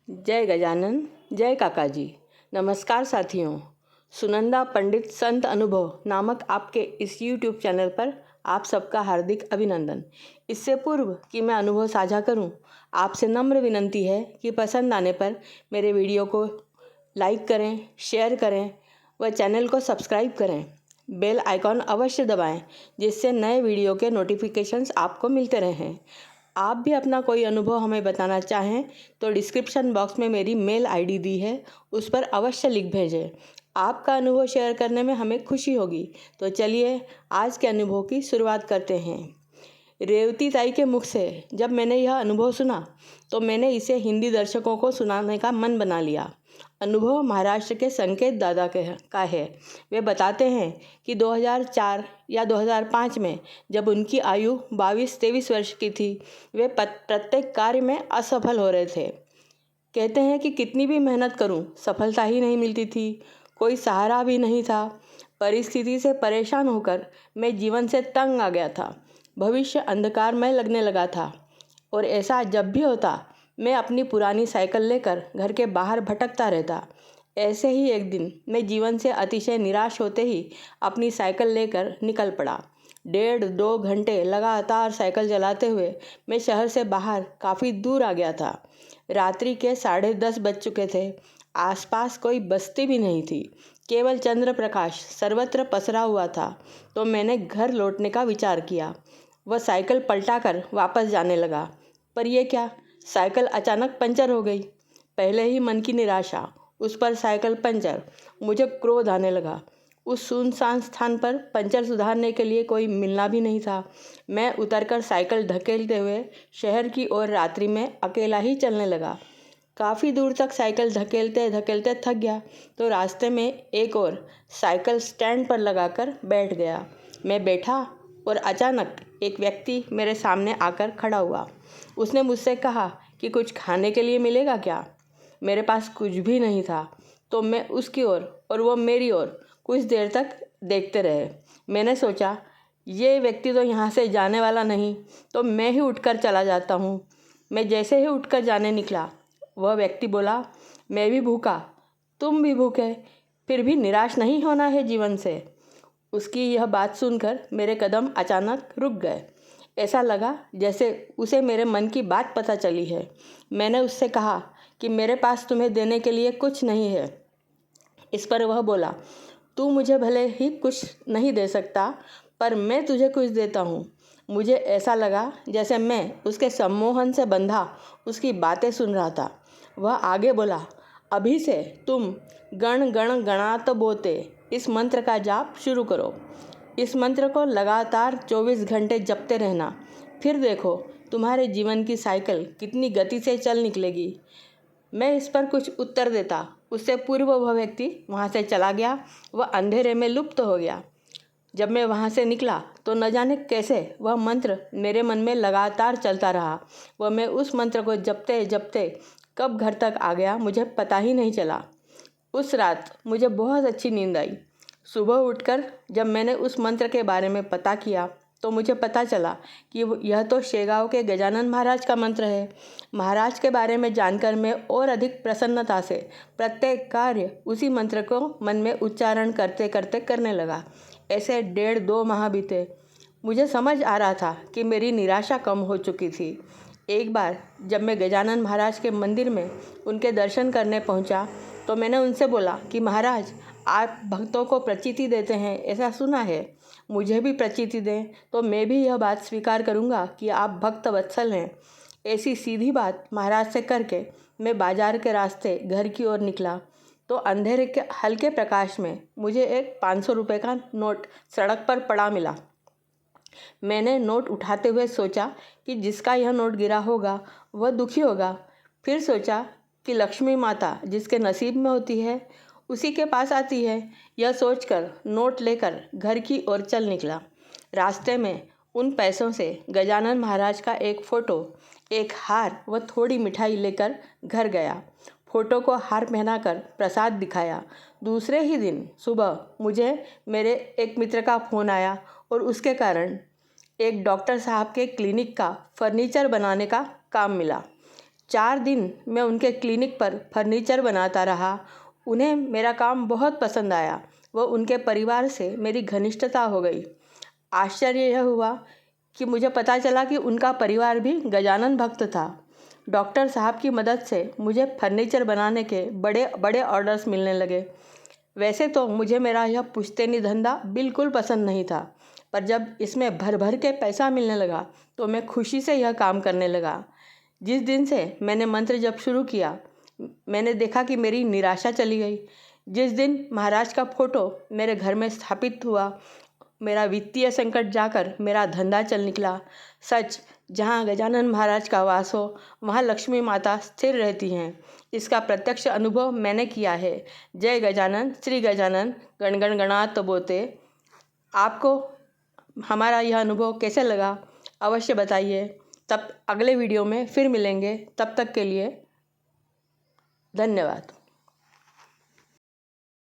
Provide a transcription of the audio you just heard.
जय गजानन, जय काका जी। नमस्कार साथियों, सुनंदा पंडित संत अनुभव नामक आपके इस YouTube चैनल पर आप सबका हार्दिक अभिनंदन। इससे पूर्व कि मैं अनुभव साझा करूं, आपसे नम्र विनंती है कि पसंद आने पर मेरे वीडियो को लाइक करें, शेयर करें व चैनल को सब्सक्राइब करें। बेल आइकॉन अवश्य दबाएं, जिससे नए वीडियो के नोटिफिकेशंस आपको मिलते रहें। आप भी अपना कोई अनुभव हमें बताना चाहें तो डिस्क्रिप्शन बॉक्स में मेरी मेल आईडी दी है, उस पर अवश्य लिख भेजें। आपका अनुभव शेयर करने में हमें खुशी होगी। तो चलिए आज के अनुभव की शुरुआत करते हैं। रेवती ताई के मुख से जब मैंने यह अनुभव सुना तो मैंने इसे हिंदी दर्शकों को सुनाने का मन बना लिया। अनुभव महाराष्ट्र के संकेत दादा का है। वे बताते हैं कि 2004 या 2005 में जब उनकी आयु 22-23 वर्ष की थी, वे प्रत्येक कार्य में असफल हो रहे थे। कहते हैं कि कितनी भी मेहनत करूं, सफलता ही नहीं मिलती थी। कोई सहारा भी नहीं था। परिस्थिति से परेशान होकर मैं जीवन से तंग आ गया था। भविष्य अंधकारमय लगने लगा था और ऐसा जब भी होता मैं अपनी पुरानी साइकिल लेकर घर के बाहर भटकता रहता। ऐसे ही एक दिन मैं जीवन से अतिशय निराश होते ही अपनी साइकिल लेकर निकल पड़ा। 1.5-2 घंटे लगातार साइकिल चलाते हुए मैं शहर से बाहर काफ़ी दूर आ गया था। रात्रि के 10:30 बज चुके थे। आसपास कोई बस्ती भी नहीं थी, केवल चंद्र प्रकाश सर्वत्र पसरा हुआ था। तो मैंने घर लौटने का विचार किया। वह साइकिल पलटाकर वापस जाने लगा, पर यह क्या, साइकिल अचानक पंचर हो गई। पहले ही मन की निराशा, उस पर साइकिल पंचर। मुझे क्रोध आने लगा। उस सुनसान स्थान पर पंचर सुधारने के लिए कोई मिलना भी नहीं था। मैं उतरकर साइकिल धकेलते हुए शहर की ओर रात्रि में अकेला ही चलने लगा। काफ़ी दूर तक साइकिल धकेलते धकेलते थक गया तो रास्ते में एक और साइकिल स्टैंड पर लगाकर बैठ गया। मैं बैठा और अचानक एक व्यक्ति मेरे सामने आकर खड़ा हुआ। उसने मुझसे कहा कि कुछ खाने के लिए मिलेगा क्या। मेरे पास कुछ भी नहीं था, तो मैं उसकी ओर और वो मेरी ओर कुछ देर तक देखते रहे। मैंने सोचा ये व्यक्ति तो यहाँ से जाने वाला नहीं, तो मैं ही उठकर चला जाता हूँ। मैं जैसे ही उठकर जाने निकला, वह व्यक्ति बोला, मैं भी भूखा, तुम भी भूखे, फिर भी निराश नहीं होना है जीवन से। उसकी यह बात सुनकर मेरे कदम अचानक रुक गए। ऐसा लगा जैसे उसे मेरे मन की बात पता चली है। मैंने उससे कहा कि मेरे पास तुम्हें देने के लिए कुछ नहीं है। इस पर वह बोला, तू मुझे भले ही कुछ नहीं दे सकता, पर मैं तुझे कुछ देता हूँ। मुझे ऐसा लगा जैसे मैं उसके सम्मोहन से बंधा उसकी बातें सुन रहा था। वह आगे बोला, अभी से तुम गण गण गणात बोते इस मंत्र का जाप शुरू करो। इस मंत्र को लगातार 24 घंटे जपते रहना, फिर देखो तुम्हारे जीवन की साइकिल कितनी गति से चल निकलेगी। मैं इस पर कुछ उत्तर देता, उससे पूर्व वह व्यक्ति वहाँ से चला गया। वह अंधेरे में लुप्त हो गया। जब मैं वहाँ से निकला तो न जाने कैसे वह मंत्र मेरे मन में लगातार चलता रहा। वह मैं उस मंत्र को जपते जपते कब घर तक आ गया मुझे पता ही नहीं चला। उस रात मुझे बहुत अच्छी नींद आई। सुबह उठकर जब मैंने उस मंत्र के बारे में पता किया तो मुझे पता चला कि यह तो शेगांव के गजानन महाराज का मंत्र है। महाराज के बारे में जानकर मैं और अधिक प्रसन्नता से प्रत्येक कार्य उसी मंत्र को मन में उच्चारण करते करते करने लगा। ऐसे 1.5-2 माह बीते। मुझे समझ आ रहा था कि मेरी निराशा कम हो चुकी थी। एक बार जब मैं गजानन महाराज के मंदिर में उनके दर्शन करने पहुंचा तो मैंने उनसे बोला कि महाराज, आप भक्तों को प्रचिति देते हैं, ऐसा सुना है। मुझे भी प्रचिति दें तो मैं भी यह बात स्वीकार करूंगा कि आप भक्त वत्सल हैं। ऐसी सीधी बात महाराज से करके मैं बाजार के रास्ते घर की ओर निकला तो अंधेरे के हल्के प्रकाश में मुझे एक 500 रुपये का नोट सड़क पर पड़ा मिला। मैंने नोट उठाते हुए सोचा कि जिसका यह नोट गिरा होगा वह दुखी होगा। फिर सोचा कि लक्ष्मी माता जिसके नसीब में होती है उसी के पास आती है। यह सोचकर नोट लेकर घर की ओर चल निकला। रास्ते में उन पैसों से गजानन महाराज का एक फ़ोटो, एक हार व थोड़ी मिठाई लेकर घर गया। फ़ोटो को हार पहनाकर प्रसाद दिखाया। दूसरे ही दिन सुबह मुझे मेरे एक मित्र का फ़ोन आया और उसके कारण एक डॉक्टर साहब के क्लिनिक का फर्नीचर बनाने का काम मिला। 4 दिन मैं उनके क्लिनिक पर फर्नीचर बनाता रहा। उन्हें मेरा काम बहुत पसंद आया। वो उनके परिवार से मेरी घनिष्ठता हो गई। आश्चर्य यह हुआ कि मुझे पता चला कि उनका परिवार भी गजानन भक्त था। डॉक्टर साहब की मदद से मुझे फर्नीचर बनाने के बड़े बड़े ऑर्डर्स मिलने लगे। वैसे तो मुझे मेरा यह पुश्तैनी धंधा बिल्कुल पसंद नहीं था, पर जब इसमें भर भर के पैसा मिलने लगा तो मैं खुशी से यह काम करने लगा। जिस दिन से मैंने मंत्र जप शुरू किया, मैंने देखा कि मेरी निराशा चली गई। जिस दिन महाराज का फोटो मेरे घर में स्थापित हुआ, मेरा वित्तीय संकट जाकर मेरा धंधा चल निकला। सच, जहाँ गजानन महाराज का वास हो वहाँ लक्ष्मी माता स्थिर रहती हैं। इसका प्रत्यक्ष अनुभव मैंने किया है। जय गजानन, श्री गजानन, गण गण गणात बोते। आपको हमारा यह अनुभव कैसे लगा अवश्य बताइए। तब अगले वीडियो में फिर मिलेंगे। तब तक के लिए धन्यवाद।